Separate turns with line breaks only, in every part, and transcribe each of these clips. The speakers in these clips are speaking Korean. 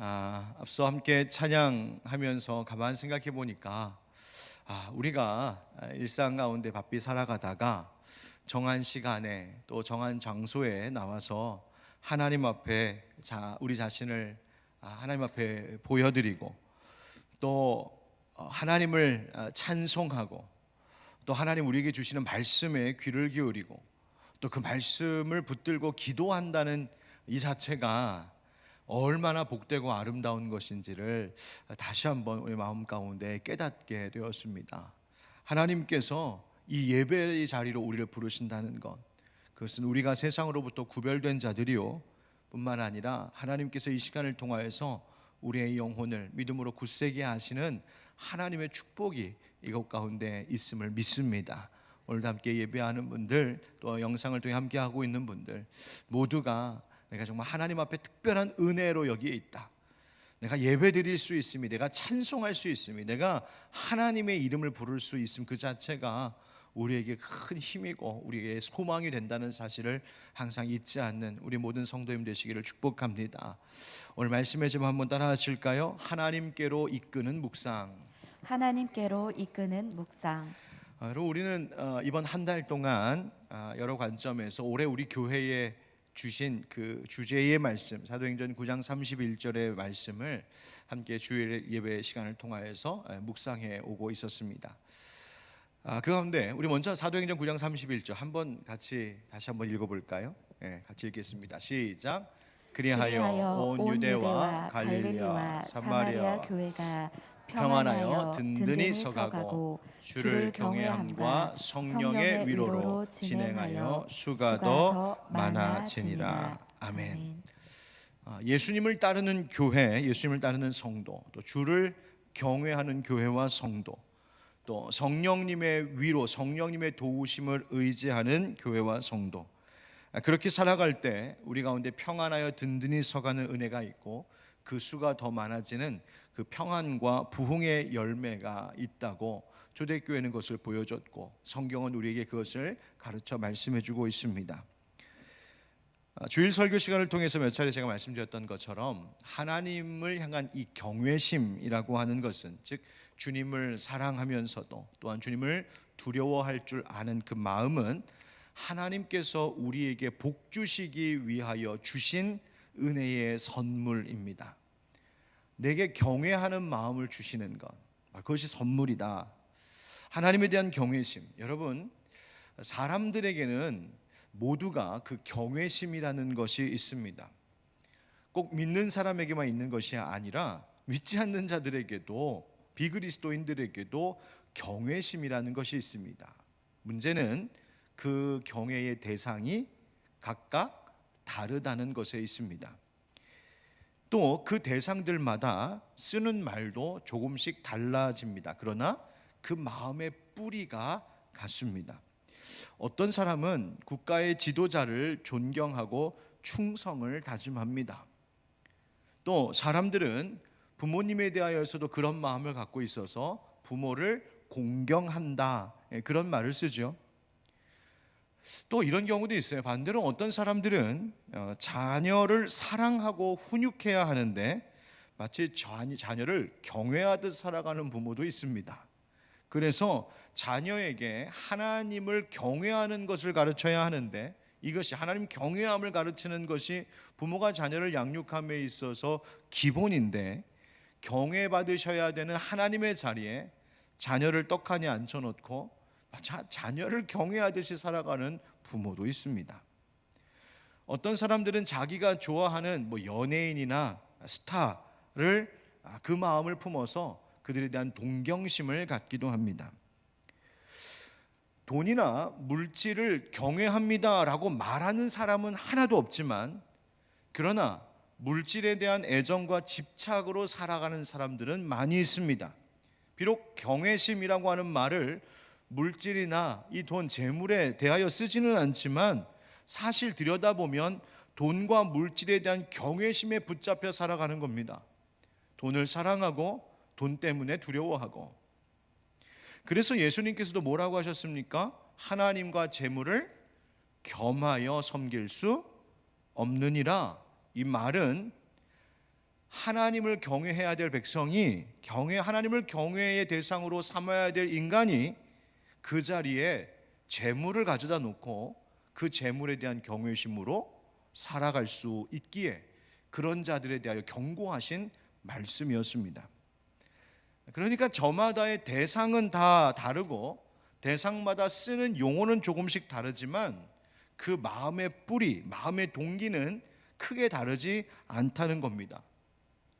앞서 함께 찬양하면서 가만 생각해 보니까 우리가 일상 가운데 바삐 살아가다가 정한 시간에 또 정한 장소에 나와서 하나님 앞에 우리 자신을 하나님 앞에 보여드리고 또 하나님을 찬송하고 또 하나님 우리에게 주시는 말씀에 귀를 기울이고 또 그 말씀을 붙들고 기도한다는 이 자체가 얼마나 복되고 아름다운 것인지를 다시 한번 우리 마음 가운데 깨닫게 되었습니다. 하나님께서 이 예배의 자리로 우리를 부르신다는 것, 그것은 우리가 세상으로부터 구별된 자들이요 뿐만 아니라 하나님께서 이 시간을 통하여서 우리의 영혼을 믿음으로 굳세게 하시는 하나님의 축복이 이곳 가운데 있음을 믿습니다. 오늘도 함께 예배하는 분들, 또 영상을 통해 함께 하고 있는 분들 모두가 내가 정말 하나님 앞에 특별한 은혜로 여기에 있다, 내가 예배 드릴 수 있음이, 내가 찬송할 수 있음이, 내가 하나님의 이름을 부를 수 있음, 그 자체가 우리에게 큰 힘이고 우리에게 소망이 된다는 사실을 항상 잊지 않는 우리 모든 성도님 되시기를 축복합니다. 오늘 말씀에 좀 한번 따라 하실까요? 하나님께로 이끄는 묵상.
하나님께로 이끄는 묵상.
여러분, 우리는 이번 한 달 동안 여러 관점에서 올해 우리 교회에 주신 그 주제의 말씀, 사도행전 9장 31절의 말씀을 함께 주일 예배 시간을 통하여서 묵상해 오고 있었습니다. 그 가운데 우리 먼저 사도행전 9장 31절 한번 다시 한번 읽어볼까요? 같이 읽겠습니다. 시작. 그리하여 온 유대와 갈릴리와 사마리아 교회가 평안하여 든든히 서가고 주를 경외함과 성령의 위로로 진행하여 수가 더 많아지니라. 아멘. 예수님을 따르는 교회, 예수님을 따르는 성도, 또 주를 경외하는 교회와 성도, 또 성령님의 위로, 성령님의 도우심을 의지하는 교회와 성도, 그렇게 살아갈 때 우리 가운데 평안하여 든든히 서가는 은혜가 있고 그 수가 더 많아지는 그 평안과 부흥의 열매가 있다고 초대교회는 그것을 보여줬고 성경은 우리에게 그것을 가르쳐 말씀해주고 있습니다. 주일 설교 시간을 통해서 몇 차례 제가 말씀드렸던 것처럼 하나님을 향한 이 경외심이라고 하는 것은, 즉 주님을 사랑하면서도 또한 주님을 두려워할 줄 아는 그 마음은 하나님께서 우리에게 복 주시기 위하여 주신 은혜의 선물입니다. 내게 경외하는 마음을 주시는 것, 그것이 선물이다. 하나님에 대한 경외심, 여러분, 사람들에게는 모두가 그 경외심이라는 것이 있습니다. 꼭 믿는 사람에게만 있는 것이 아니라 믿지 않는 자들에게도, 비그리스도인들에게도 경외심이라는 것이 있습니다. 문제는 그 경외의 대상이 각각 다르다는 것에 있습니다. 또 그 대상들마다 쓰는 말도 조금씩 달라집니다. 그러나 그 마음의 뿌리가 같습니다. 어떤 사람은 국가의 지도자를 존경하고 충성을 다짐합니다. 또 사람들은 부모님에 대하여서도 그런 마음을 갖고 있어서 부모를 공경한다, 그런 말을 쓰죠. 또 이런 경우도 있어요. 반대로 어떤 사람들은 자녀를 사랑하고 훈육해야 하는데 마치 자녀를 경외하듯 살아가는 부모도 있습니다. 그래서 자녀에게 하나님을 경외하는 것을 가르쳐야 하는데, 이것이 하나님 경외함을 가르치는 것이 부모가 자녀를 양육함에 있어서 기본인데, 경외받으셔야 되는 하나님의 자리에 자녀를 떡하니 앉혀놓고 자녀를 경외하듯이 살아가는 부모도 있습니다. 어떤 사람들은 자기가 좋아하는 연예인이나 스타를 그 마음을 품어서 그들에 대한 동경심을 갖기도 합니다. 돈이나 물질을 경외합니다라고 말하는 사람은 하나도 없지만, 그러나 물질에 대한 애정과 집착으로 살아가는 사람들은 많이 있습니다. 비록 경외심이라고 하는 말을 물질이나 이 돈, 재물에 대하여 쓰지는 않지만 사실 들여다보면 돈과 물질에 대한 경외심에 붙잡혀 살아가는 겁니다. 돈을 사랑하고 돈 때문에 두려워하고. 그래서 예수님께서도 뭐라고 하셨습니까? 하나님과 재물을 겸하여 섬길 수 없느니라. 이 말은 하나님을 경외해야 될 백성이 하나님을 경외의 대상으로 삼아야 될 인간이 그 자리에 재물을 가져다 놓고 그 재물에 대한 경외심으로 살아갈 수 있기에 그런 자들에 대하여 경고하신 말씀이었습니다. 그러니까 저마다의 대상은 다 다르고 대상마다 쓰는 용어는 조금씩 다르지만 그 마음의 뿌리, 마음의 동기는 크게 다르지 않다는 겁니다.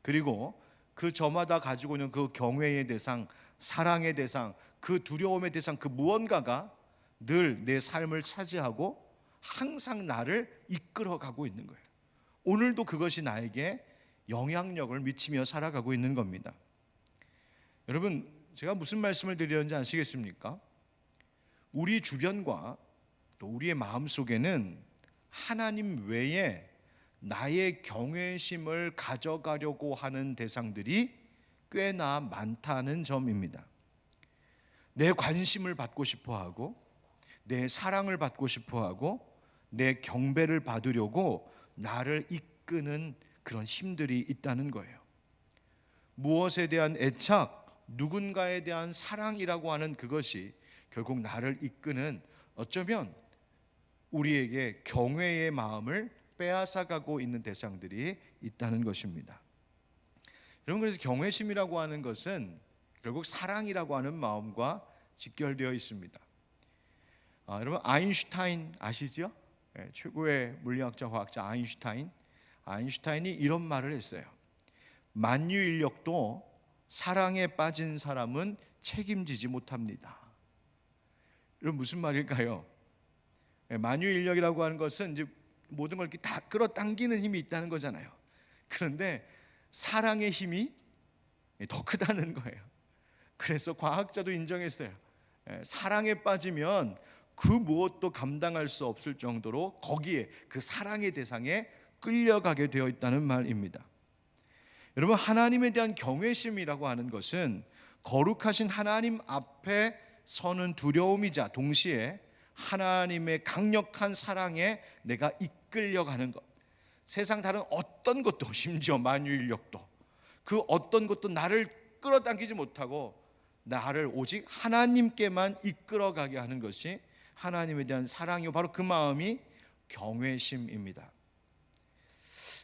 그리고 그 저마다 가지고 있는 그 경외의 대상, 사랑의 대상, 그 두려움의 대상, 그 무언가가 늘 내 삶을 차지하고 항상 나를 이끌어가고 있는 거예요. 오늘도 그것이 나에게 영향력을 미치며 살아가고 있는 겁니다. 여러분, 제가 무슨 말씀을 드리는지 아시겠습니까? 우리 주변과 또 우리의 마음 속에는 하나님 외에 나의 경외심을 가져가려고 하는 대상들이 꽤나 많다는 점입니다. 내 관심을 받고 싶어하고 내 사랑을 받고 싶어하고 내 경배를 받으려고 나를 이끄는 그런 힘들이 있다는 거예요. 무엇에 대한 애착, 누군가에 대한 사랑이라고 하는 그것이 결국 나를 이끄는, 어쩌면 우리에게 경외의 마음을 빼앗아가고 있는 대상들이 있다는 것입니다. 여러분, 그래서 경외심이라고 하는 것은 결국 사랑이라고 하는 마음과 직결되어 있습니다. 여러분, 아인슈타인 아시죠? 최고의 물리학자, 과학자 아인슈타인이 이런 말을 했어요. 만유인력도 사랑에 빠진 사람은 책임지지 못합니다. 이런 무슨 말일까요? 만유인력이라고 하는 것은 이제 모든 걸 이렇게 다 끌어당기는 힘이 있다는 거잖아요. 그런데 사랑의 힘이 더 크다는 거예요. 그래서 과학자도 인정했어요. 사랑에 빠지면 그 무엇도 감당할 수 없을 정도로 거기에 그 사랑의 대상에 끌려가게 되어 있다는 말입니다. 여러분, 하나님에 대한 경외심이라고 하는 것은 거룩하신 하나님 앞에 서는 두려움이자 동시에 하나님의 강력한 사랑에 내가 이끌려가는 것, 세상 다른 어떤 것도, 심지어 만유인력도, 그 어떤 것도 나를 끌어당기지 못하고 나를 오직 하나님께만 이끌어가게 하는 것이 하나님에 대한 사랑이요, 바로 그 마음이 경외심입니다.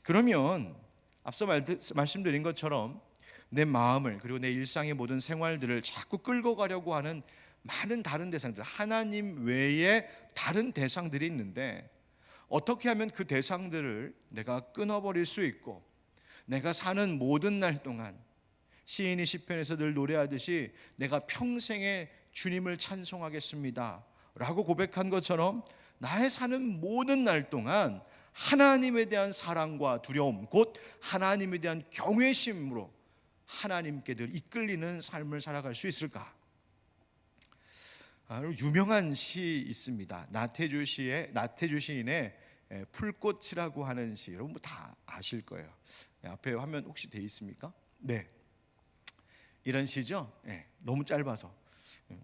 그러면 앞서 말씀드린 것처럼 내 마음을, 그리고 내 일상의 모든 생활들을 자꾸 끌고 가려고 하는 많은 다른 대상들, 하나님 외에 다른 대상들이 있는데 어떻게 하면 그 대상들을 내가 끊어버릴 수 있고 내가 사는 모든 날 동안 시인이 시편에서 늘 노래하듯이 내가 평생에 주님을 찬송하겠습니다 라고 고백한 것처럼 나의 사는 모든 날 동안 하나님에 대한 사랑과 두려움, 곧 하나님에 대한 경외심으로 하나님께 늘 이끌리는 삶을 살아갈 수 있을까? 유명한 시 있습니다. 나태주 시인의 풀꽃이라고 하는 시, 여러분 다 아실 거예요. 앞에 화면 혹시 돼 있습니까? 네, 이런 시죠. 너무 짧아서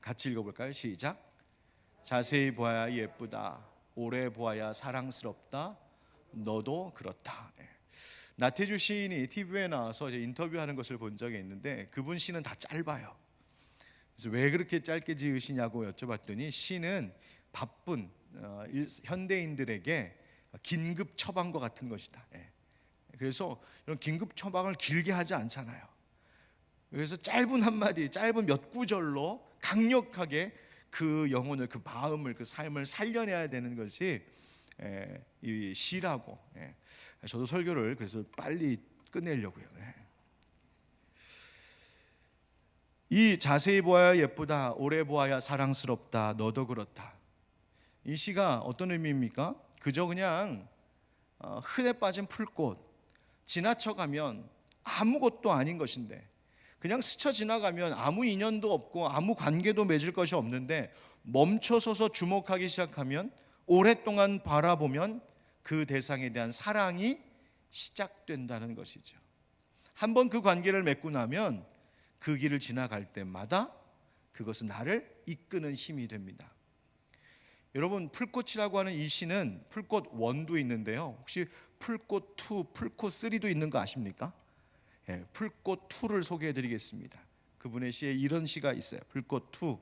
같이 읽어볼까요? 시작. 자세히 보아야 예쁘다, 오래 보아야 사랑스럽다, 너도 그렇다. 나태주 시인이 TV에 나와서 인터뷰하는 것을 본 적이 있는데 그분 시는 다 짧아요. 그래서 왜 그렇게 짧게 지으시냐고 여쭤봤더니 시는 바쁜 현대인들에게 긴급 처방과 같은 것이다. 그래서 이런 긴급 처방을 길게 하지 않잖아요. 그래서 짧은 한마디, 짧은 몇 구절로 강력하게 그 영혼을, 그 마음을, 그 삶을 살려내야 되는 것이 이 시라고. 저도 설교를 그래서 빨리 끝내려고요. 이 자세히 보아야 예쁘다, 오래 보아야 사랑스럽다, 너도 그렇다. 이 시가 어떤 의미입니까? 그저 그냥 흔해 빠진 풀꽃, 지나쳐가면 아무것도 아닌 것인데, 그냥 스쳐 지나가면 아무 인연도 없고 아무 관계도 맺을 것이 없는데 멈춰서서 주목하기 시작하면, 오랫동안 바라보면 그 대상에 대한 사랑이 시작된다는 것이죠. 한번 그 관계를 맺고 나면 그 길을 지나갈 때마다 그것은 나를 이끄는 힘이 됩니다. 여러분, 풀꽃이라고 하는 이 시는 풀꽃 1도 있는데요, 혹시 풀꽃 2, 풀꽃 3도 있는 거 아십니까? 풀꽃 투를 소개해드리겠습니다. 그분의 시에 이런 시가 있어요. 풀꽃 투.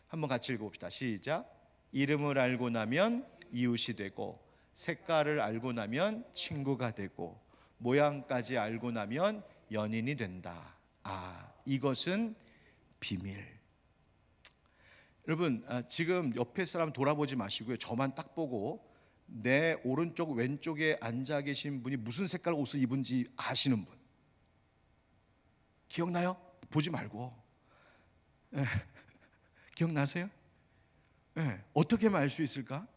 한번 같이 읽어봅시다. 시작. 이름을 알고 나면 이웃이 되고, 색깔을 알고 나면 친구가 되고, 모양까지 알고 나면 연인이 된다. 이것은 비밀. 여러분, 지금 옆에 사람 돌아보지 마시고요, 저만 딱 보고 내 오른쪽 왼쪽에 앉아 계신 분이 무슨 색깔 옷을 입은지 아시는 분 기억나요? 보지 말고. 기억나세요? 어떻게 알 수 있을까?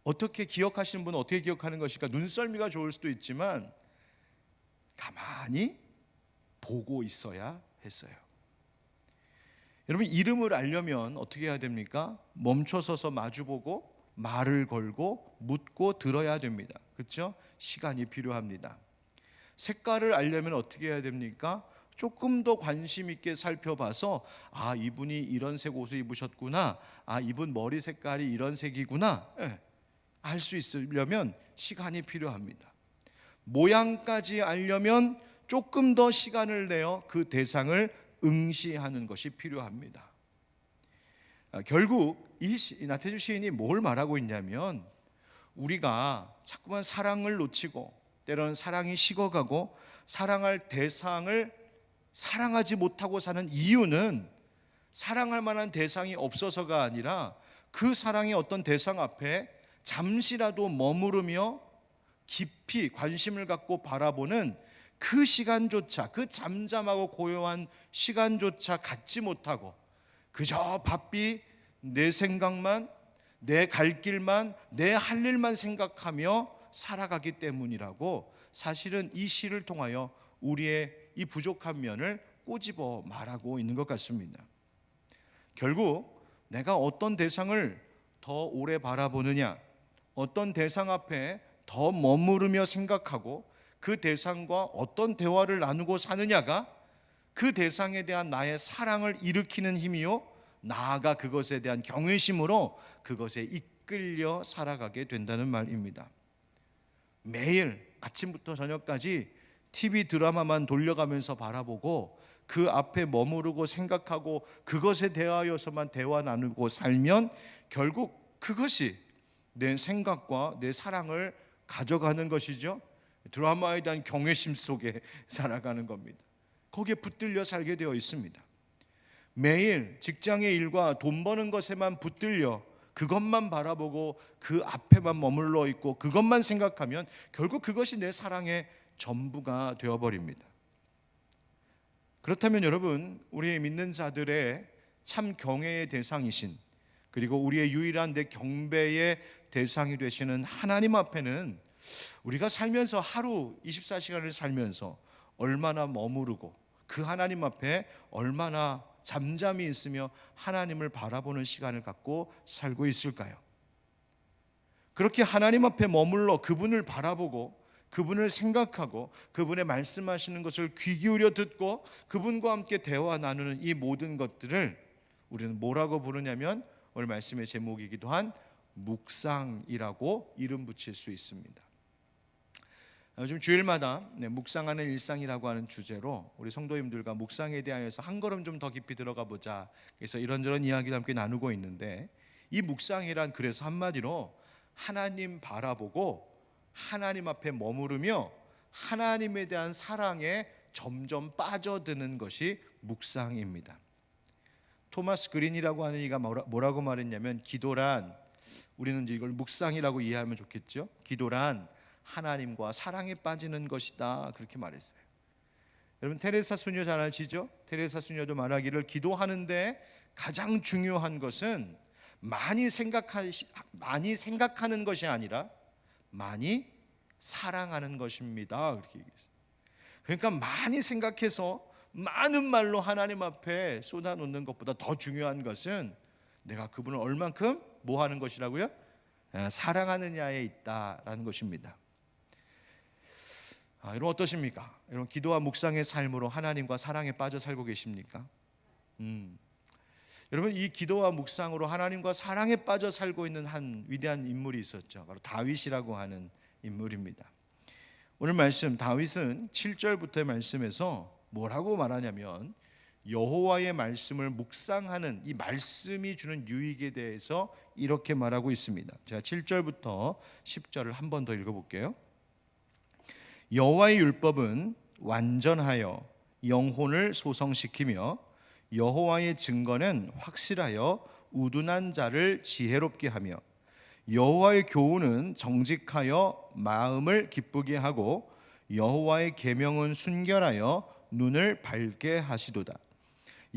어떻게 기억하시는 분은 어떻게 기억하는 것일까? 눈썰미가 좋을 수도 있지만 가만히 보고 있어야 했어요. 여러분, 이름을 알려면 어떻게 해야 됩니까? 멈춰서서 마주보고 말을 걸고 묻고 들어야 됩니다. 그렇죠? 시간이 필요합니다. 색깔을 알려면 어떻게 해야 됩니까? 조금 더 관심 있게 살펴봐서 이분이 이런 색 옷을 입으셨구나, 이분 머리 색깔이 이런 색이구나, 알 수 있으려면 시간이 필요합니다. 모양까지 알려면 조금 더 시간을 내어 그 대상을 응시하는 것이 필요합니다. 결국 이 나태주 시인이 뭘 말하고 있냐면, 우리가 자꾸만 사랑을 놓치고 때로는 사랑이 식어가고 사랑할 대상을 사랑하지 못하고 사는 이유는 사랑할 만한 대상이 없어서가 아니라 그 사랑의 어떤 대상 앞에 잠시라도 머무르며 깊이 관심을 갖고 바라보는 그 시간조차, 그 잠잠하고 고요한 시간조차 갖지 못하고 그저 바삐 내 생각만, 내 갈 길만, 내 할 일만 생각하며 살아가기 때문이라고, 사실은 이 시를 통하여 우리의 이 부족한 면을 꼬집어 말하고 있는 것 같습니다. 결국 내가 어떤 대상을 더 오래 바라보느냐, 어떤 대상 앞에 더 머무르며 생각하고 그 대상과 어떤 대화를 나누고 사느냐가 그 대상에 대한 나의 사랑을 일으키는 힘이요, 나아가 그것에 대한 경외심으로 그것에 이끌려 살아가게 된다는 말입니다. 매일 아침부터 저녁까지 TV 드라마만 돌려가면서 바라보고 그 앞에 머무르고 생각하고 그것에 대하여서만 대화 나누고 살면 결국 그것이 내 생각과 내 사랑을 가져가는 것이죠. 드라마에 대한 경외심 속에 살아가는 겁니다. 거기에 붙들려 살게 되어 있습니다. 매일 직장의 일과 돈 버는 것에만 붙들려 그것만 바라보고 그 앞에만 머물러 있고 그것만 생각하면 결국 그것이 내 사랑의 전부가 되어버립니다. 그렇다면 여러분, 우리의 믿는 자들의 참 경외의 대상이신, 그리고 우리의 유일한 내 경배의 대상이 되시는 하나님 앞에는 우리가 살면서 하루 24시간을 살면서 얼마나 머무르고 그 하나님 앞에 얼마나 잠잠히 있으며 하나님을 바라보는 시간을 갖고 살고 있을까요? 그렇게 하나님 앞에 머물러 그분을 바라보고 그분을 생각하고 그분의 말씀하시는 것을 귀 기울여 듣고 그분과 함께 대화 나누는 이 모든 것들을 우리는 뭐라고 부르냐면, 오늘 말씀의 제목이기도 한 묵상이라고 이름 붙일 수 있습니다. 요즘 주일마다 묵상하는 일상이라고 하는 주제로 우리 성도님들과 묵상에 대하여서 한 걸음 좀 더 깊이 들어가 보자, 그래서 이런저런 이야기를 함께 나누고 있는데, 이 묵상이란 그래서 한마디로 하나님 바라보고 하나님 앞에 머무르며 하나님에 대한 사랑에 점점 빠져드는 것이 묵상입니다. 토마스 그린이라고 하는 이가 뭐라고 말했냐면, 기도란, 우리는 이제 이걸 묵상이라고 이해하면 좋겠죠, 기도란 하나님과 사랑에 빠지는 것이다, 그렇게 말했어요. 여러분, 테레사 수녀 잘 아시죠? 테레사 수녀도 말하기를, 기도하는데 가장 중요한 것은 많이 생각하는 것이 아니라 많이 사랑하는 것입니다, 그렇게 얘기했어요. 그러니까 많이 생각해서 많은 말로 하나님 앞에 쏟아놓는 것보다 더 중요한 것은 내가 그분을 얼만큼 뭐 하는 것이라고요? 사랑하느냐에 있다라는 것입니다. 여러분 어떠십니까? 여러분, 기도와 묵상의 삶으로 하나님과 사랑에 빠져 살고 계십니까? 여러분, 이 기도와 묵상으로 하나님과 사랑에 빠져 살고 있는 한 위대한 인물이 있었죠. 바로 다윗이라고 하는 인물입니다. 오늘 말씀 다윗은 7절부터의 말씀에서 뭐라고 말하냐면 여호와의 말씀을 묵상하는 이 말씀이 주는 유익에 대해서 이렇게 말하고 있습니다. 제가 7절부터 10절을 한 번 더 읽어볼게요. 여호와의 율법은 완전하여 영혼을 소성시키며 여호와의 증거는 확실하여 우둔한 자를 지혜롭게 하며 여호와의 교훈은 정직하여 마음을 기쁘게 하고 여호와의 계명은 순결하여 눈을 밝게 하시도다.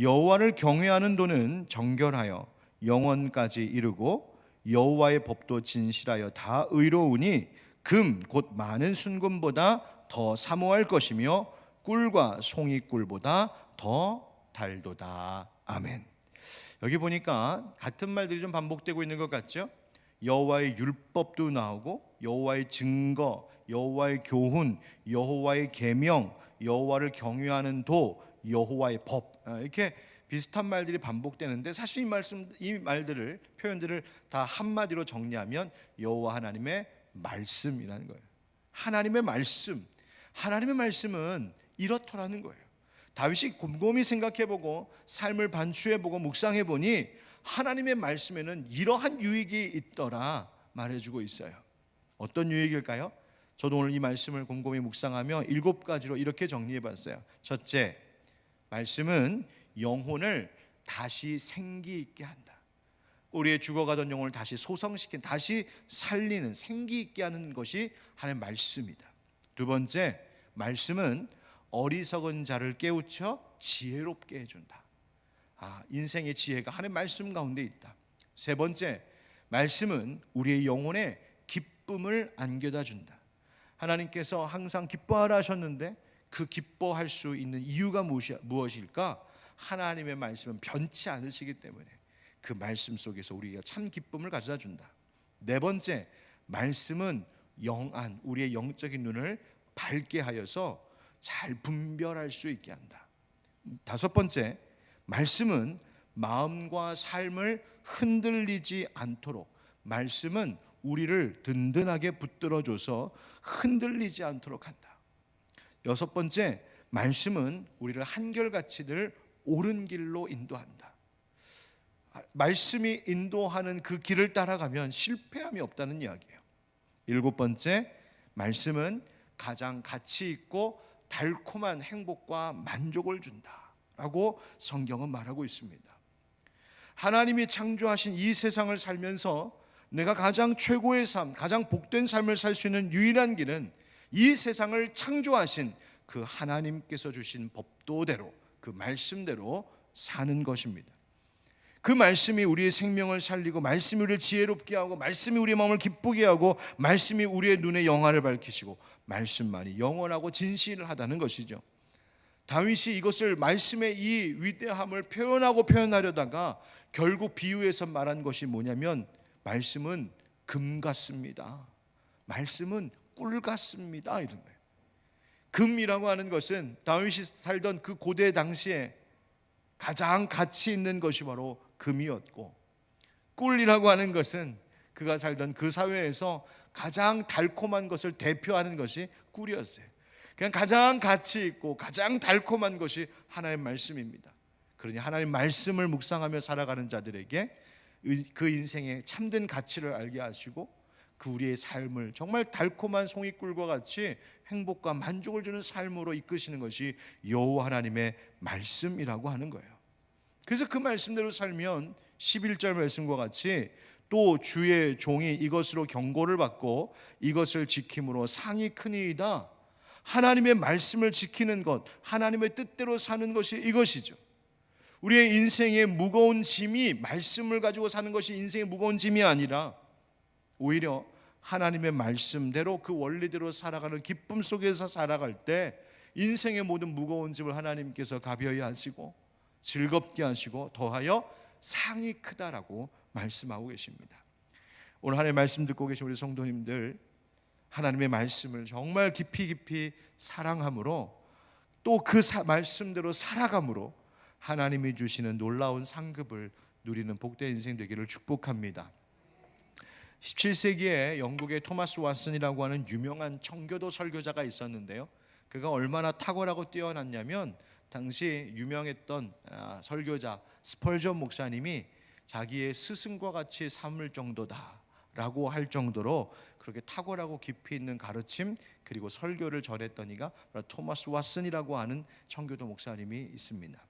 여호와를 경외하는 도는 정결하여 영원까지 이르고 여호와의 법도 진실하여 다 의로우니 금 곧 많은 순금보다 더 사모할 것이며 꿀과 송이꿀보다 더 달도다. 아멘. 여기 보니까 같은 말들이 좀 반복되고 있는 것 같죠? 여호와의 율법도 나오고 여호와의 증거, 여호와의 교훈, 여호와의 계명, 여호와를 경외하는 도, 여호와의 법, 이렇게 비슷한 말들이 반복되는데 사실 이 말들을 표현들을 다 한마디로 정리하면 여호와 하나님의 말씀이라는 거예요. 하나님의 말씀, 하나님의 말씀은 이렇더라는 거예요. 다윗이 곰곰이 생각해보고 삶을 반추해보고 묵상해보니 하나님의 말씀에는 이러한 유익이 있더라 말해주고 있어요. 어떤 유익일까요? 저도 오늘 이 말씀을 곰곰이 묵상하며 7가지로 이렇게 정리해봤어요. 첫째, 말씀은 영혼을 다시 생기 있게 한다. 우리의 죽어가던 영혼을 다시 소성시킨, 다시 살리는, 생기 있게 하는 것이 하나님의 말씀이다. 두 번째, 말씀은 어리석은 자를 깨우쳐 지혜롭게 해준다. 인생의 지혜가 하나님의 말씀 가운데 있다. 세 번째, 말씀은 우리의 영혼에 기쁨을 안겨다 준다. 하나님께서 항상 기뻐하라 하셨는데 그 기뻐할 수 있는 이유가 무엇일까? 하나님의 말씀은 변치 않으시기 때문에 그 말씀 속에서 우리가 참 기쁨을 가져다 준다. 네 번째, 말씀은 영안, 우리의 영적인 눈을 밝게 하여서 잘 분별할 수 있게 한다. 다섯 번째, 말씀은 마음과 삶을 흔들리지 않도록, 말씀은 우리를 든든하게 붙들어줘서 흔들리지 않도록 한다. 여섯 번째, 말씀은 우리를 한결같이 늘 옳은 길로 인도한다. 말씀이 인도하는 그 길을 따라가면 실패함이 없다는 이야기예요. 일곱 번째, 말씀은 가장 가치 있고 달콤한 행복과 만족을 준다라고 성경은 말하고 있습니다. 하나님이 창조하신 이 세상을 살면서 내가 가장 최고의 삶, 가장 복된 삶을 살 수 있는 유일한 길은 이 세상을 창조하신 그 하나님께서 주신 법도대로, 그 말씀대로 사는 것입니다. 그 말씀이 우리의 생명을 살리고, 말씀이 우리를 지혜롭게 하고, 말씀이 우리의 마음을 기쁘게 하고, 말씀이 우리의 눈에 영화를 밝히시고, 말씀만이 영원하고 진실하다는 것이죠. 다윗이 이것을, 말씀의 이 위대함을 표현하려다가 결국 비유해서 말한 것이 뭐냐면, 말씀은 금 같습니다, 말씀은 꿀 같습니다, 이런 거예요. 금이라고 하는 것은 다윗이 살던 그 고대 당시에 가장 가치 있는 것이 바로 금이었고, 꿀이라고 하는 것은 그가 살던 그 사회에서 가장 달콤한 것을 대표하는 것이 꿀이었어요. 그냥 가장 가치 있고 가장 달콤한 것이 하나님의 말씀입니다. 그러니 하나님의 말씀을 묵상하며 살아가는 자들에게 그 인생의 참된 가치를 알게 하시고, 그 우리의 삶을 정말 달콤한 송이꿀과 같이 행복과 만족을 주는 삶으로 이끄시는 것이 여호와 하나님의 말씀이라고 하는 거예요. 그래서 그 말씀대로 살면 11절 말씀과 같이 또 주의 종이 이것으로 경고를 받고 이것을 지킴으로 상이 크니이다. 하나님의 말씀을 지키는 것, 하나님의 뜻대로 사는 것이 이것이죠. 우리의 인생의 무거운 짐이, 말씀을 가지고 사는 것이 인생의 무거운 짐이 아니라 오히려 하나님의 말씀대로, 그 원리대로 살아가는 기쁨 속에서 살아갈 때 인생의 모든 무거운 짐을 하나님께서 가벼이 하시고 즐겁게 하시고 더하여 상이 크다라고 말씀하고 계십니다. 오늘 하나님의 말씀 듣고 계신 우리 성도님들, 하나님의 말씀을 정말 깊이 사랑함으로, 또 그 말씀대로 살아감으로 하나님이 주시는 놀라운 상급을 누리는 복된 인생 되기를 축복합니다. 17세기에 영국의 토마스 왓슨이라고 하는 유명한 청교도 설교자가 있었는데요. 그가 얼마나 탁월하고 뛰어났냐면 당시 유명했던 설교자 스펄전 목사님이 자기의 스승과 같이 삼을 정도다라고 할 정도로 그렇게 탁월하고 깊이 있는 가르침 그리고 설교를 전했던 이가 바로 토마스 왓슨이라고 하는 청교도 목사님이 있습니다.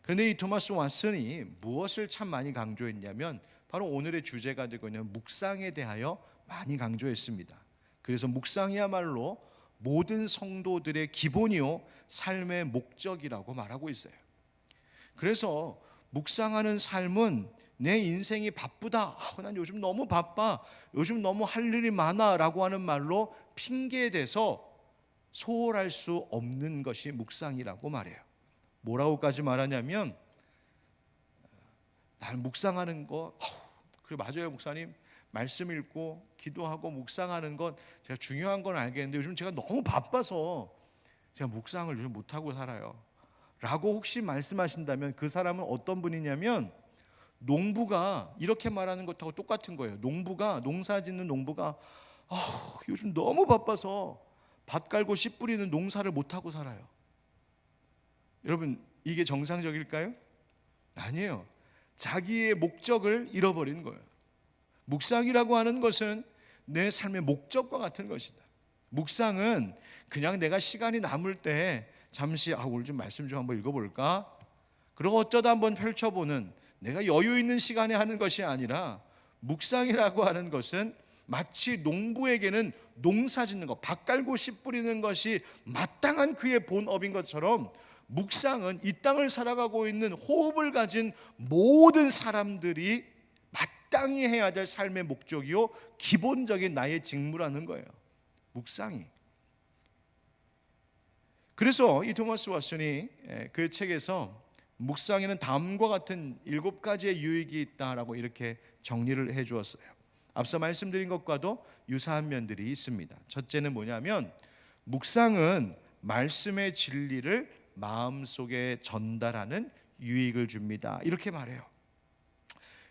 그런데 이 토마스 왓슨이 무엇을 참 많이 강조했냐면 바로 오늘의 주제가 되고 있는 묵상에 대하여 많이 강조했습니다. 그래서 묵상이야말로 모든 성도들의 기본이요 삶의 목적이라고 말하고 있어요. 그래서 묵상하는 삶은 내 인생이 바쁘다, 난 요즘 너무 바빠, 요즘 너무 할 일이 많아 라고 하는 말로 핑계대서 소홀할 수 없는 것이 묵상이라고 말해요. 뭐라고까지 말하냐면 난 묵상하는 거 그래 맞아요 목사님, 말씀 읽고 기도하고 묵상하는 건 제가 중요한 건 알겠는데 요즘 제가 너무 바빠서 제가 묵상을 요즘 못하고 살아요 라고 혹시 말씀하신다면 그 사람은 어떤 분이냐면 농부가 이렇게 말하는 것하고 똑같은 거예요. 농사 짓는 농부가 요즘 너무 바빠서 밭 갈고 씨 뿌리는 농사를 못하고 살아요. 여러분 이게 정상적일까요? 아니에요. 자기의 목적을 잃어버린 거예요. 묵상이라고 하는 것은 내 삶의 목적과 같은 것이다. 묵상은 그냥 내가 시간이 남을 때 잠시 오늘 좀 말씀 좀 한번 읽어볼까? 그리고 어쩌다 한번 펼쳐보는 내가 여유 있는 시간에 하는 것이 아니라 묵상이라고 하는 것은 마치 농부에게는 농사 짓는 것, 밭 갈고 씨 뿌리는 것이 마땅한 그의 본업인 것처럼 묵상은 이 땅을 살아가고 있는 호흡을 가진 모든 사람들이 마땅히 해야 될 삶의 목적이요 기본적인 나의 직무라는 거예요. 묵상이. 그래서 이 토마스 왓슨이 그 책에서 묵상에는 다음과 같은 7가지의 유익이 있다라고 이렇게 정리를 해 주었어요. 앞서 말씀드린 것과도 유사한 면들이 있습니다. 첫째는 뭐냐면 묵상은 말씀의 진리를 마음속에 전달하는 유익을 줍니다. 이렇게 말해요.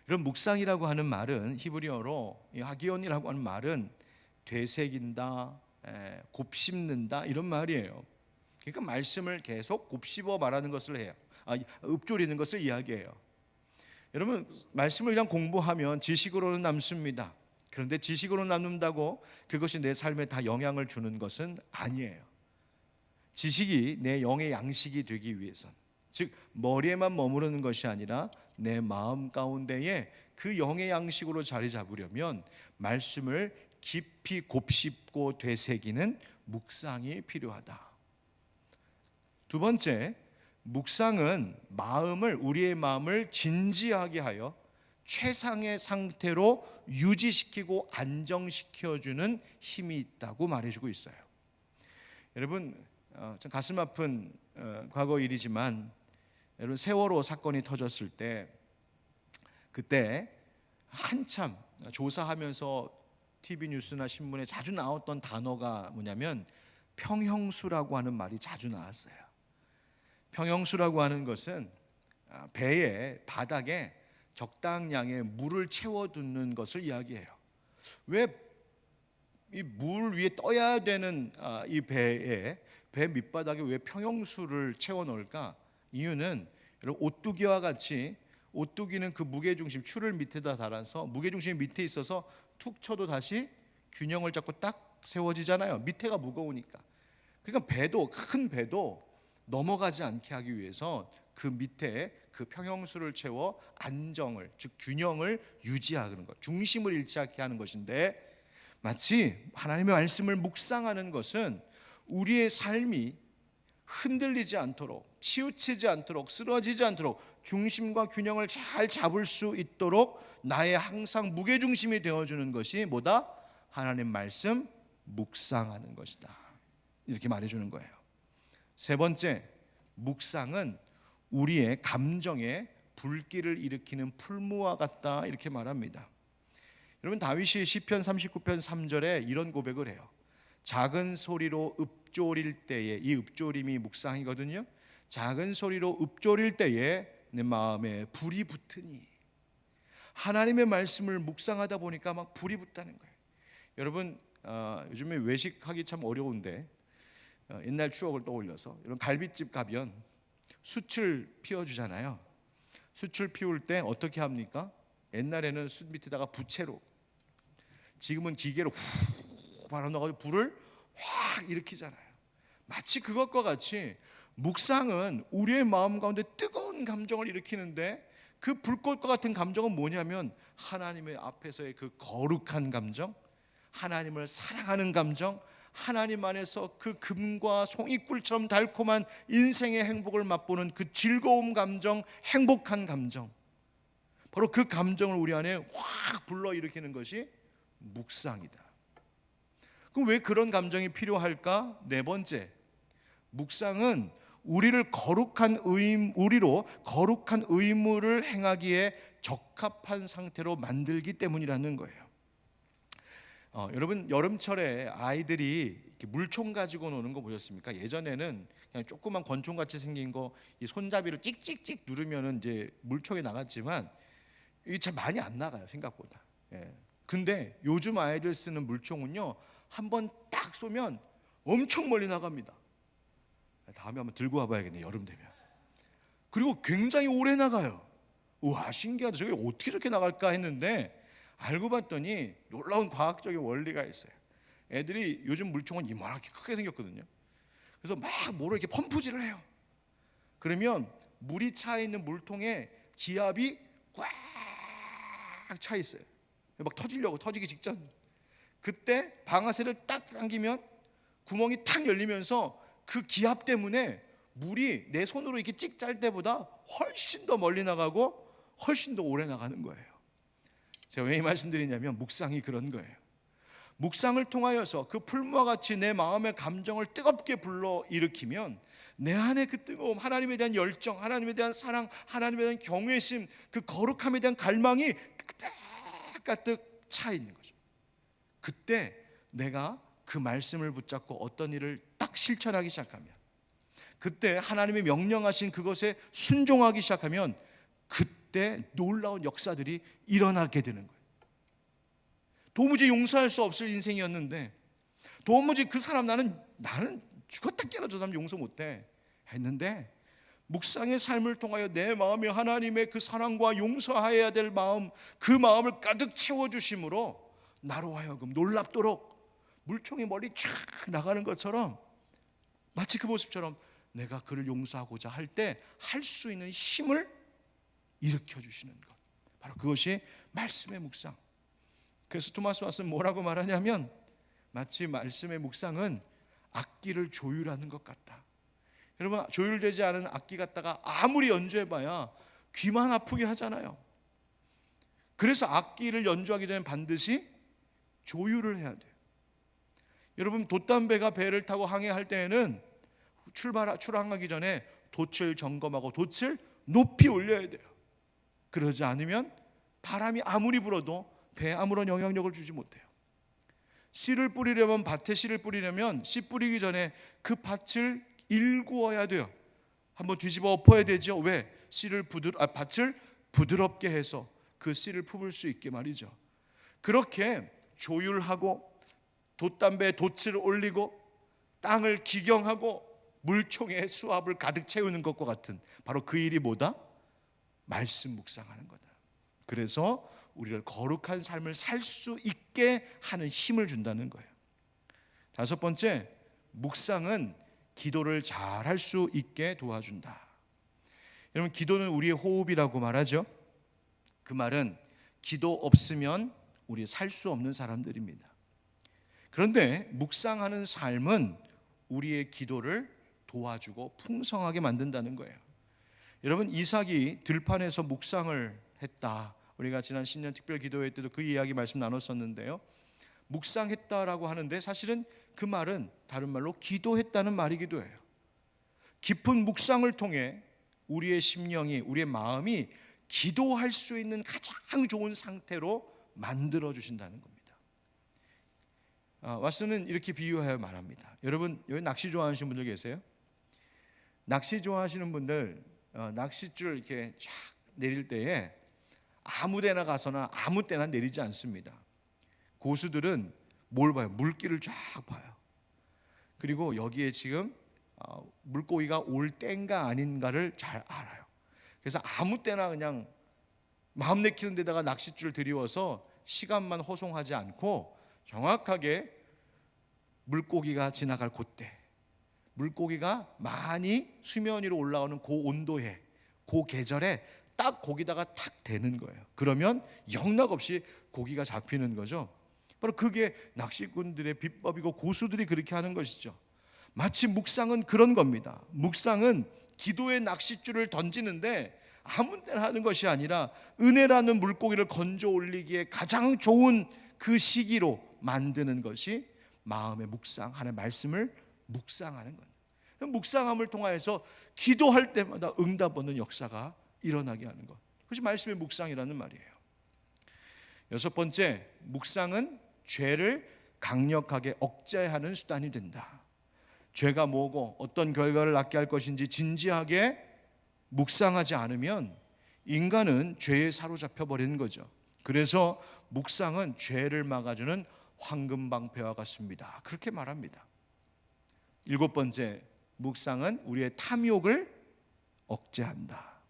이런 묵상이라고 하는 말은 히브리어로 하기온이라고 하는 말은 되새긴다, 곱씹는다 이런 말이에요. 그러니까 말씀을 계속 곱씹어 말하는 것을 해요. 읊조리는 것을 이야기해요. 여러분 말씀을 그냥 공부하면 지식으로는 남습니다. 그런데 지식으로 남는다고 그것이 내 삶에 다 영향을 주는 것은 아니에요. 지식이 내 영의 양식이 되기 위해선, 즉 머리에만 머무르는 것이 아니라 내 마음 가운데에 그 영의 양식으로 자리 잡으려면 말씀을 깊이 곱씹고 되새기는 묵상이 필요하다. 두 번째, 묵상은 우리의 마음을 진지하게 하여 최상의 상태로 유지시키고 안정시켜주는 힘이 있다고 말해주고 있어요. 여러분 좀 가슴 아픈 과거 일이지만 여러분 세월호 사건이 터졌을 때 그때 한참 조사하면서 TV 뉴스나 신문에 자주 나왔던 단어가 뭐냐면 평형수라고 하는 말이 자주 나왔어요. 평형수라고 하는 것은 배의 바닥에 적당량의 물을 채워두는 것을 이야기해요. 왜 이 물 위에 떠야 되는 이 배 밑바닥에 왜 평형수를 채워 넣을까? 이유는 오뚜기와 같이 오뚜기는 그 무게중심 추를 밑에다 달아서 무게중심이 밑에 있어서 툭 쳐도 다시 균형을 잡고 딱 세워지잖아요. 밑에가 무거우니까. 그러니까 큰 배도 넘어가지 않게 하기 위해서 그 밑에 그 평형수를 채워 안정을, 즉 균형을 유지하는 것, 중심을 잃지 않게 하는 것인데, 마치 하나님의 말씀을 묵상하는 것은 우리의 삶이 흔들리지 않도록, 치우치지 않도록, 쓰러지지 않도록 중심과 균형을 잘 잡을 수 있도록 나의 항상 무게중심이 되어주는 것이 뭐다? 하나님 말씀 묵상하는 것이다. 이렇게 말해주는 거예요. 세 번째, 묵상은 우리의 감정에 불길을 일으키는 풀무와 같다 이렇게 말합니다. 여러분 다윗이 시편 39편 3절에 이런 고백을 해요. 작은 소리로 읊조릴 때에, 이 읊조림이 묵상이거든요. 작은 소리로 읊조릴 때에 내 마음에 불이 붙으니. 하나님의 말씀을 묵상하다 보니까 막 불이 붙다는 거예요. 여러분 요즘에 외식하기 참 어려운데 옛날 추억을 떠올려서 이런 갈비집 가면 숯을 피워주잖아요. 숯을 피울 때 어떻게 합니까? 옛날에는 숯 밑에다가 부채로, 지금은 기계로 후 바로 넣어가지고 불을 확 일으키잖아요. 마치 그것과 같이 묵상은 우리의 마음 가운데 뜨거운 감정을 일으키는데, 그 불꽃과 같은 감정은 뭐냐면 하나님의 앞에서의 그 거룩한 감정, 하나님을 사랑하는 감정, 하나님 안에서 그 금과 송이꿀처럼 달콤한 인생의 행복을 맛보는 그 즐거움 감정, 행복한 감정, 바로 그 감정을 우리 안에 확 불러일으키는 것이 묵상이다. 그럼 왜 그런 감정이 필요할까? 네 번째, 묵상은 우리로 거룩한 의무를 행하기에 적합한 상태로 만들기 때문이라는 거예요. 여러분 여름철에 아이들이 이렇게 물총 가지고 노는 거 보셨습니까? 예전에는 그냥 조그만 권총같이 생긴 거, 이 손잡이를 찍찍찍 누르면은 이제 물총이 나갔지만 이게 참 많이 안 나가요, 생각보다. 예. 근데 요즘 아이들 쓰는 물총은요, 한번 딱 쏘면 엄청 멀리 나갑니다. 다음에 한번 들고 와봐야겠네, 여름 되면. 그리고 굉장히 오래 나가요. 우와, 신기하다. 저게 어떻게 저렇게 나갈까 했는데 알고 봤더니 놀라운 과학적인 원리가 있어요. 애들이 요즘 물총은 이만하게 크게 생겼거든요. 그래서 막 뭐를 이렇게 펌프질을 해요. 그러면 물이 차 있는 물통에 기압이 꽉 차 있어요. 막 터지기 직전. 그때 방아쇠를 딱 당기면 구멍이 탁 열리면서 그 기압 때문에 물이 내 손으로 이렇게 찍 짤 때보다 훨씬 더 멀리 나가고 훨씬 더 오래 나가는 거예요. 제가 왜 이 말씀드리냐면 묵상이 그런 거예요. 묵상을 통하여서 그 풀무와 같이 내 마음의 감정을 뜨겁게 불러일으키면 내 안에 그 뜨거움, 하나님에 대한 열정, 하나님에 대한 사랑, 하나님에 대한 경외심, 그 거룩함에 대한 갈망이 가득가득 차 있는 거죠. 그때 내가 그 말씀을 붙잡고 어떤 일을 딱 실천하기 시작하면, 그때 하나님이 명령하신 그것에 순종하기 시작하면 그때 놀라운 역사들이 일어나게 되는 거예요. 도무지 용서할 수 없을 인생이었는데, 도무지 그 사람 나는 죽었다 깨어나 저 사람 용서 못해 했는데, 묵상의 삶을 통하여 내 마음이 하나님의 그 사랑과 용서해야 될 마음, 그 마음을 가득 채워주심으로 나로 하여금 놀랍도록 물총이 멀리 쫙 나가는 것처럼, 마치 그 모습처럼 내가 그를 용서하고자 할 때 할 수 있는 힘을 일으켜 주시는 것, 바로 그것이 말씀의 묵상. 그래서 토마스 왓슨은 뭐라고 말하냐면, 마치 말씀의 묵상은 악기를 조율하는 것 같다. 여러분, 조율되지 않은 악기 갖다가 아무리 연주해봐야 귀만 아프게 하잖아요. 그래서 악기를 연주하기 전에 반드시 조율을 해야 돼요. 여러분, 돛담배가 배를 타고 항해할 때에는 출항하기 전에 돛을 점검하고 돛을 높이 올려야 돼요. 그러지 않으면 바람이 아무리 불어도 배에 아무런 영향력을 주지 못해요. 씨를 뿌리려면, 밭에 씨를 뿌리려면 씨 뿌리기 전에 그 밭을 일구어야 돼요. 한번 뒤집어 엎어야 되죠. 왜? 밭을 부드럽게 해서 그 씨를 품을 수 있게 말이죠. 그렇게 조율하고 돛담배에 돛을 올리고 땅을 기경하고 물총에 수압을 가득 채우는 것과 같은, 바로 그 일이 뭐다? 말씀 묵상하는 거다. 그래서 우리를 거룩한 삶을 살 수 있게 하는 힘을 준다는 거예요. 다섯 번째, 묵상은 기도를 잘 할 수 있게 도와준다. 여러분, 기도는 우리의 호흡이라고 말하죠. 그 말은 기도 없으면 우리 살 수 없는 사람들입니다. 그런데 묵상하는 삶은 우리의 기도를 도와주고 풍성하게 만든다는 거예요. 여러분, 이삭이 들판에서 묵상을 했다. 우리가 지난 신년 특별 기도회 때도 그 이야기 말씀 나눴었는데요. 묵상했다라고 하는데 사실은 그 말은 다른 말로 기도했다는 말이기도 해요. 깊은 묵상을 통해 우리의 심령이, 우리의 마음이 기도할 수 있는 가장 좋은 상태로 만들어 주신다는 겁니다. 왓슨은 이렇게 비유하여 말합니다. 여러분, 여기 낚시 좋아하시는 분들 계세요? 낚시 좋아하시는 분들, 낚싯줄 이렇게 쫙 내릴 때에 아무 데나 가서나 아무 때나 내리지 않습니다. 고수들은 뭘 봐요? 물기를 쫙 봐요. 그리고 여기에 지금 물고기가 올 때인가 아닌가를 잘 알아요. 그래서 아무 때나 그냥 마음 내키는 데다가 낚싯줄을 들이워서 시간만 허송하지 않고 정확하게 물고기가 지나갈 그때, 물고기가 많이 수면 위로 올라오는 그 온도에, 그 계절에 딱 거기다가 탁 대는 거예요. 그러면 영락없이 고기가 잡히는 거죠. 바로 그게 낚시꾼들의 비법이고 고수들이 그렇게 하는 것이죠. 마치 묵상은 그런 겁니다. 묵상은 기도의 낚싯줄을 던지는데 아무 때나 하는 것이 아니라 은혜라는 물고기를 건져 올리기에 가장 좋은 그 시기로 만드는 것이 마음의 묵상, 하나님의 말씀을 묵상하는 거예요. 묵상함을 통하여서 기도할 때마다 응답 얻는 역사가 일어나게 하는 것, 그것이 말씀의 묵상이라는 말이에요. 여섯 번째, 묵상은 죄를 강력하게 억제하는 수단이 된다. 죄가 뭐고 어떤 결과를 낳게 할 것인지 진지하게 묵상하지 않으면 인간은 죄에 사로잡혀 버리는 거죠. 그래서 묵상은 죄를 막아주는 황금방패와 같습니다. 그렇게 말합니다. 일곱 번째, 묵상은 우리의 탐욕을 억제한다.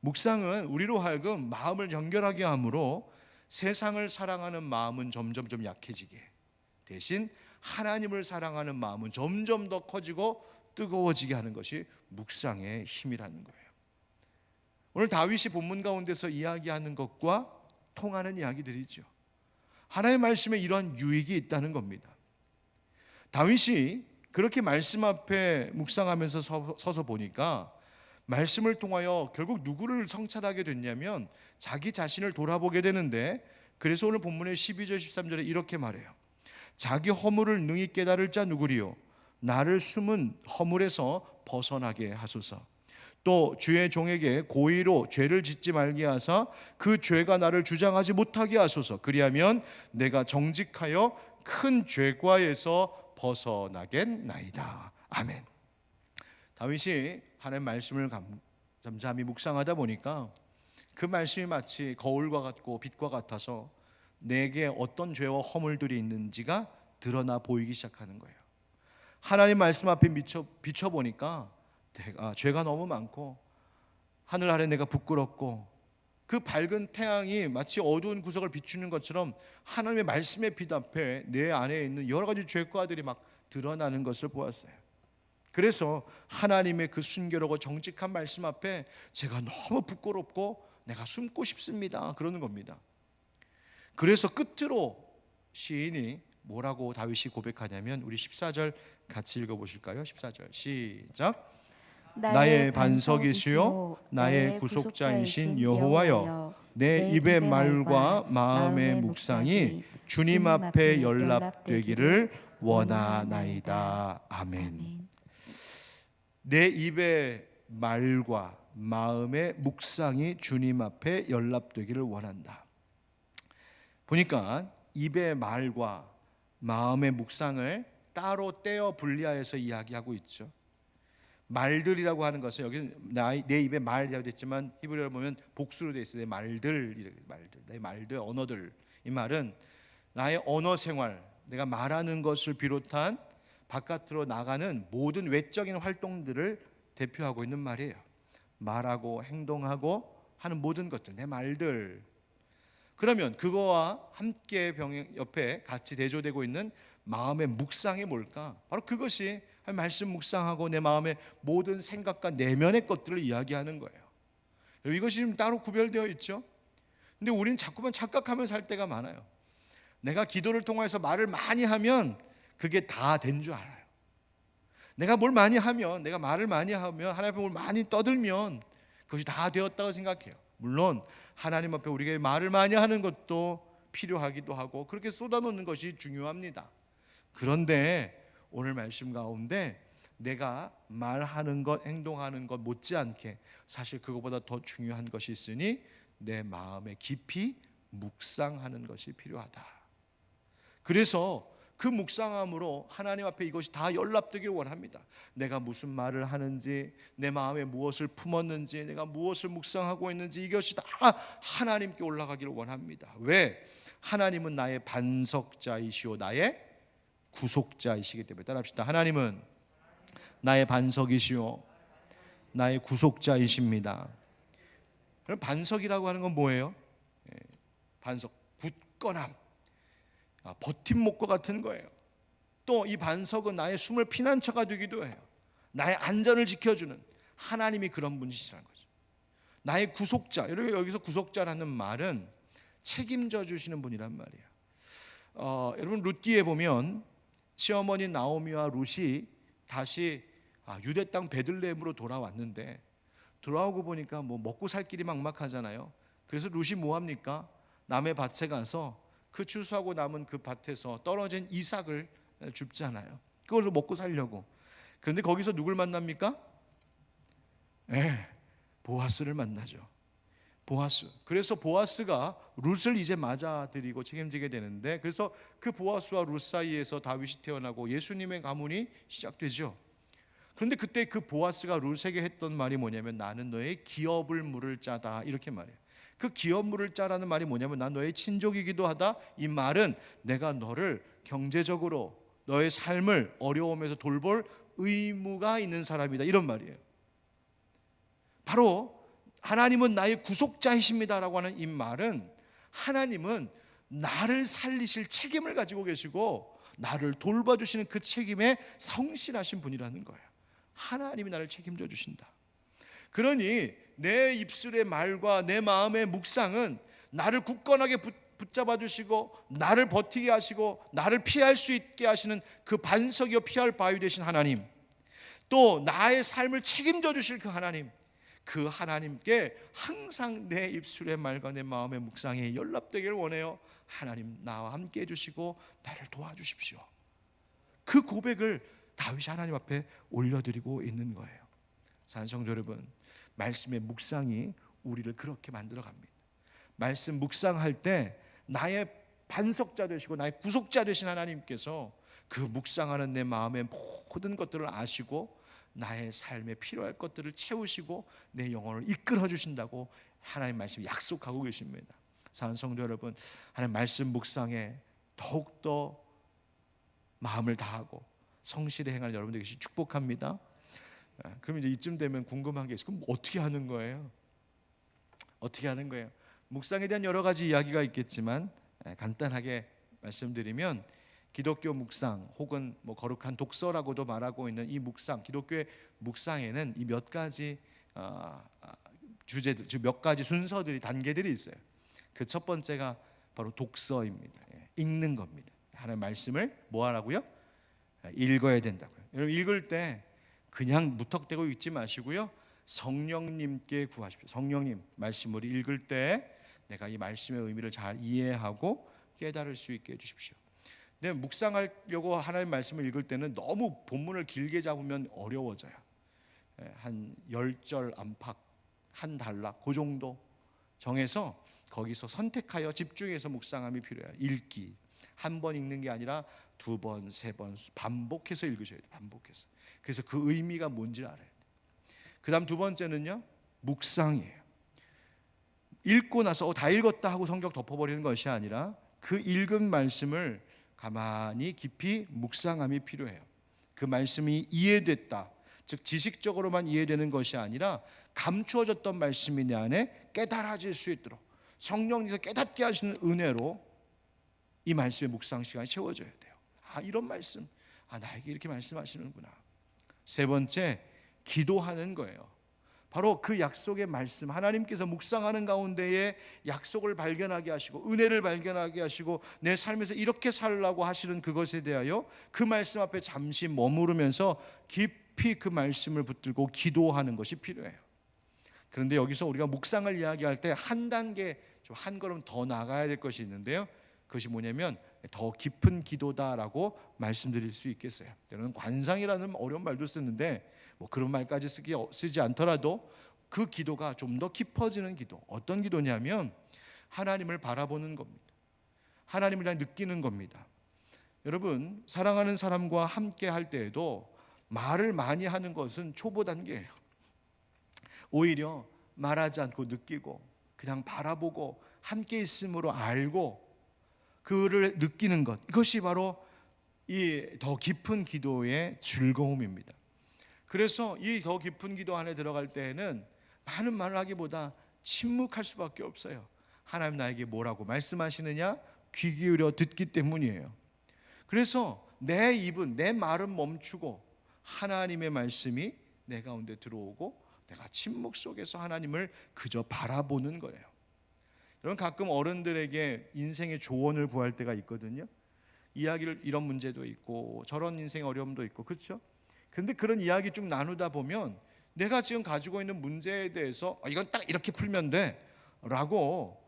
묵상은 우리로 하여금 마음을 연결하게 하므로 세상을 사랑하는 마음은 점점 좀 약해지게, 대신 하나님을 사랑하는 마음은 점점 더 커지고 뜨거워지게 하는 것이 묵상의 힘이라는 거예요. 오늘 다윗이 본문 가운데서 이야기하는 것과 통하는 이야기들이죠. 하나님의 말씀에 이러한 유익이 있다는 겁니다. 다윗이 그렇게 말씀 앞에 묵상하면서 서서 보니까 말씀을 통하여 결국 누구를 성찰하게 됐냐면 자기 자신을 돌아보게 되는데, 그래서 오늘 본문의 12절 13절에 이렇게 말해요. 자기 허물을 능히 깨달을 자 누구리요? 나를 숨은 허물에서 벗어나게 하소서. 또 주의 종에게 고의로 죄를 짓지 말게 하사 그 죄가 나를 주장하지 못하게 하소서. 그리하면 내가 정직하여 큰 죄과에서 벗어나겠나이다. 아멘. 다윗이 하나님의 말씀을 잠잠히 묵상하다 보니까 그 말씀이 마치 거울과 같고 빛과 같아서 내게 어떤 죄와 허물들이 있는지가 드러나 보이기 시작하는 거예요. 하나님 말씀 앞에 비춰보니까 내가 죄가 너무 많고 하늘 아래 내가 부끄럽고, 그 밝은 태양이 마치 어두운 구석을 비추는 것처럼 하나님의 말씀의 빛 앞에 내 안에 있는 여러 가지 죄과들이 막 드러나는 것을 보았어요. 그래서 하나님의 그 순결하고 정직한 말씀 앞에 제가 너무 부끄럽고 내가 숨고 싶습니다, 그러는 겁니다. 그래서 끝으로 시인이 뭐라고 다윗이 고백하냐면, 우리 14절 같이 읽어보실까요? 14절 시작. 나의 반석이시요 나의 구속자이신 여호와여, 내 입의 말과 마음의 묵상이 주님 앞에 연락되기를 원하나이다. 아멘. 내 입의 말과 마음의 묵상이 주님 앞에 연락되기를 원한다. 보니까 입의 말과 마음의 묵상을 따로 떼어 분리하여서 이야기하고 있죠. 말들이라고 하는 것은 여기 내 입에 말이라고 됐지만 히브리어로 보면 복수로 되어 있어요. 내 말들, 내 말들, 언어들. 이 말은 나의 언어 생활, 내가 말하는 것을 비롯한 바깥으로 나가는 모든 외적인 활동들을 대표하고 있는 말이에요. 말하고 행동하고 하는 모든 것들, 내 말들. 그러면 그거와 함께 옆에 같이 대조되고 있는 마음의 묵상이 뭘까? 바로 그것이 말씀 묵상하고 내 마음의 모든 생각과 내면의 것들을 이야기하는 거예요. 이것이 지금 따로 구별되어 있죠. 근데 우리는 자꾸만 착각하면서 살 때가 많아요. 내가 기도를 통해서 말을 많이 하면 그게 다 된 줄 알아요. 내가 뭘 많이 하면, 내가 말을 많이 하면, 하나님 앞에 뭘 많이 떠들면 그것이 다 되었다고 생각해요. 물론 하나님 앞에 우리가 말을 많이 하는 것도 필요하기도 하고 그렇게 쏟아놓는 것이 중요합니다. 그런데 오늘 말씀 가운데 내가 말하는 것, 행동하는 것 못지않게 사실 그것보다 더 중요한 것이 있으니 내 마음에 깊이 묵상하는 것이 필요하다. 그래서 그 묵상함으로 하나님 앞에 이것이 다 연락되길 원합니다. 내가 무슨 말을 하는지, 내 마음에 무엇을 품었는지, 내가 무엇을 묵상하고 있는지 이것이 다 하나님께 올라가기를 원합니다. 왜? 하나님은 나의 반석자이시오 나의 구속자이시기 때문에. 따라합시다. 하나님은 나의 반석이시오 나의 구속자이십니다. 그럼 반석이라고 하는 건 뭐예요? 반석, 굳건함, 버팀목과 같은 거예요. 또 이 반석은 나의 숨을 피난처가 되기도 해요. 나의 안전을 지켜주는 하나님이 그런 분이시라는 거죠. 나의 구속자, 여기서 구속자라는 말은 책임져 주시는 분이란 말이에요. 여러분 룻기에 보면 시어머니 나오미와 룻이 다시 유대 땅 베들레헴으로 돌아왔는데, 돌아오고 보니까 뭐 먹고 살 길이 막막하잖아요. 그래서 룻이 뭐 합니까? 남의 밭에 가서 그 추수하고 남은 그 밭에서 떨어진 이삭을 줍잖아요. 그걸로 먹고 살려고. 그런데 거기서 누굴 만납니까? 보아스를 만나죠. 보아스. 그래서 보아스가 룻을 이제 맞아들이고 책임지게 되는데, 그래서 그 보아스와 룻 사이에서 다윗이 태어나고 예수님의 가문이 시작되죠. 그런데 그때 그 보아스가 룻에게 했던 말이 뭐냐면, 나는 너의 기업을 물을 자다, 이렇게 말해요. 그 기업 물을 자라는 말이 뭐냐면, 난 너의 친족이기도 하다. 이 말은 내가 너를 경제적으로 너의 삶을 어려움에서 돌볼 의무가 있는 사람이다, 이런 말이에요. 바로 하나님은 나의 구속자이십니다라고 하는 이 말은, 하나님은 나를 살리실 책임을 가지고 계시고 나를 돌봐주시는 그 책임에 성실하신 분이라는 거예요. 하나님이 나를 책임져 주신다. 그러니 내 입술의 말과 내 마음의 묵상은 나를 굳건하게 붙잡아 주시고 나를 버티게 하시고 나를 피할 수 있게 하시는 그 반석이요 피할 바위 되신 하나님, 또 나의 삶을 책임져 주실 그 하나님, 그 하나님께 항상 내 입술의 말과 내 마음의 묵상이 연락되기를 원해요. 하나님 나와 함께 해주시고 나를 도와주십시오. 그 고백을 다윗이 하나님 앞에 올려드리고 있는 거예요. 산성도 여러분, 말씀의 묵상이 우리를 그렇게 만들어갑니다. 말씀 묵상할 때 나의 반석자 되시고 나의 구속자 되신 하나님께서 그 묵상하는 내 마음의 모든 것들을 아시고 나의 삶에 필요할 것들을 채우시고 내 영혼을 이끌어 주신다고 하나님 말씀이 약속하고 계십니다. 사랑하는 성도 여러분, 하나님 말씀 묵상에 더욱더 마음을 다하고 성실히 행하는 여러분들 계시 축복합니다. 그럼 이제 이쯤 되면 궁금한 게 있어요. 그럼 어떻게 하는 거예요? 어떻게 하는 거예요? 묵상에 대한 여러 가지 이야기가 있겠지만 간단하게 말씀드리면, 기독교 묵상 혹은 뭐 거룩한 독서라고도 말하고 있는 이 묵상, 기독교의 묵상에는 이 몇 가지 주제들, 즉 몇 가지 순서들이, 단계들이 있어요. 그 첫 번째가 바로 독서입니다. 읽는 겁니다. 하나님의 말씀을 뭐 하라고요? 읽어야 된다고요. 여러분 읽을 때 그냥 무턱대고 읽지 마시고요, 성령님께 구하십시오. 성령님, 말씀을 읽을 때 내가 이 말씀의 의미를 잘 이해하고 깨달을 수 있게 해주십시오. 근데 묵상하려고 하나님 말씀을 읽을 때는 너무 본문을 길게 잡으면 어려워져요. 한 10절 안팎, 한 단락, 그 정도 정해서 거기서 선택하여 집중해서 묵상함이 필요해요. 읽기, 한 번 읽는 게 아니라 두 번, 세 번 반복해서 읽으셔야 돼요. 반복해서. 그래서 그 의미가 뭔지를 알아야 돼요. 그 다음 두 번째는요, 묵상이에요. 읽고 나서 다 읽었다 하고 성경 덮어버리는 것이 아니라 그 읽은 말씀을 가만히 깊이 묵상함이 필요해요. 그 말씀이 이해됐다, 즉 지식적으로만 이해되는 것이 아니라 감추어졌던 말씀이 내 안에 깨달아질 수 있도록 성령님께서 깨닫게 하시는 은혜로 이 말씀의 묵상 시간이 채워져야 돼요. 이런 말씀, 나에게 이렇게 말씀하시는구나. 세 번째, 기도하는 거예요. 바로 그 약속의 말씀, 하나님께서 묵상하는 가운데에 약속을 발견하게 하시고 은혜를 발견하게 하시고 내 삶에서 이렇게 살라고 하시는 그것에 대하여 그 말씀 앞에 잠시 머무르면서 깊이 그 말씀을 붙들고 기도하는 것이 필요해요. 그런데 여기서 우리가 묵상을 이야기할 때 한 단계, 좀 한 걸음 더 나가야 될 것이 있는데요, 그것이 뭐냐면 더 깊은 기도다라고 말씀드릴 수 있겠어요. 여러분, 관상이라는 어려운 말도 쓰는데 뭐 그런 말까지 쓰지 않더라도 그 기도가 좀 더 깊어지는 기도. 어떤 기도냐면 하나님을 바라보는 겁니다. 하나님을 그냥 느끼는 겁니다. 여러분, 사랑하는 사람과 함께 할 때에도 말을 많이 하는 것은 초보 단계예요. 오히려 말하지 않고 느끼고 그냥 바라보고 함께 있음으로 알고 그를 느끼는 것, 이것이 바로 이 더 깊은 기도의 즐거움입니다. 그래서 이 더 깊은 기도 안에 들어갈 때에는 많은 말을 하기보다 침묵할 수밖에 없어요. 하나님 나에게 뭐라고 말씀하시느냐 귀 기울여 듣기 때문이에요. 그래서 내 입은, 내 말은 멈추고 하나님의 말씀이 내 가운데 들어오고 내가 침묵 속에서 하나님을 그저 바라보는 거예요. 여러분, 가끔 어른들에게 인생의 조언을 구할 때가 있거든요. 이야기를, 이런 문제도 있고 저런 인생 어려움도 있고, 그렇죠? 그런데 그런 이야기 쭉 나누다 보면 내가 지금 가지고 있는 문제에 대해서 이건 딱 이렇게 풀면 돼 라고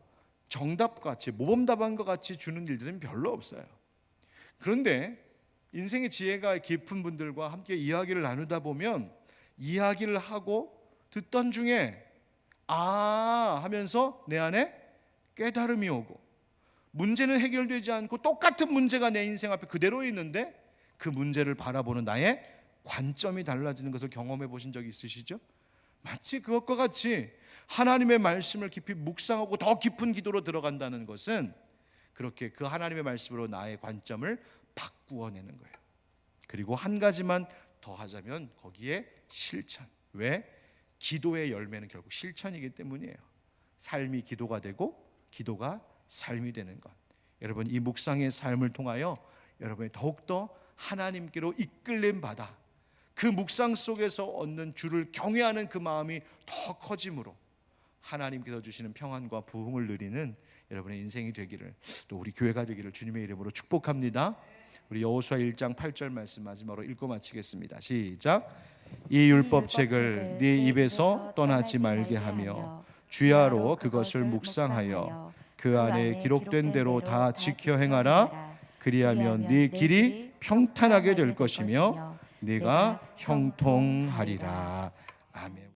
정답같이, 모범답안과 같이 주는 일들은 별로 없어요. 그런데 인생의 지혜가 깊은 분들과 함께 이야기를 나누다 보면 이야기를 하고 듣던 중에 아 하면서 내 안에 깨달음이 오고, 문제는 해결되지 않고 똑같은 문제가 내 인생 앞에 그대로 있는데 그 문제를 바라보는 나의 관점이 달라지는 것을 경험해 보신 적이 있으시죠? 마치 그것과 같이 하나님의 말씀을 깊이 묵상하고 더 깊은 기도로 들어간다는 것은 그렇게 그 하나님의 말씀으로 나의 관점을 바꾸어내는 거예요. 그리고 한 가지만 더 하자면 거기에 실천. 왜? 기도의 열매는 결국 실천이기 때문이에요. 삶이 기도가 되고 기도가 삶이 되는 것. 여러분, 이 묵상의 삶을 통하여 여러분이 더욱더 하나님께로 이끌림 받아 그 묵상 속에서 얻는 주를 경외하는 그 마음이 더 커짐으로 하나님께서 주시는 평안과 부흥을 누리는 여러분의 인생이 되기를, 또 우리 교회가 되기를 주님의 이름으로 축복합니다. 우리 여호수아 1장 8절 말씀 마지막으로 읽고 마치겠습니다. 시작. 이 율법책을 네 입에서 떠나지 말게 하며 주야로 그것을 묵상하여 그 안에 기록된 대로 다 지켜 행하라. 그리하면 네 길이 평탄하게 될 것이며 네가 형통하리라. 아멘.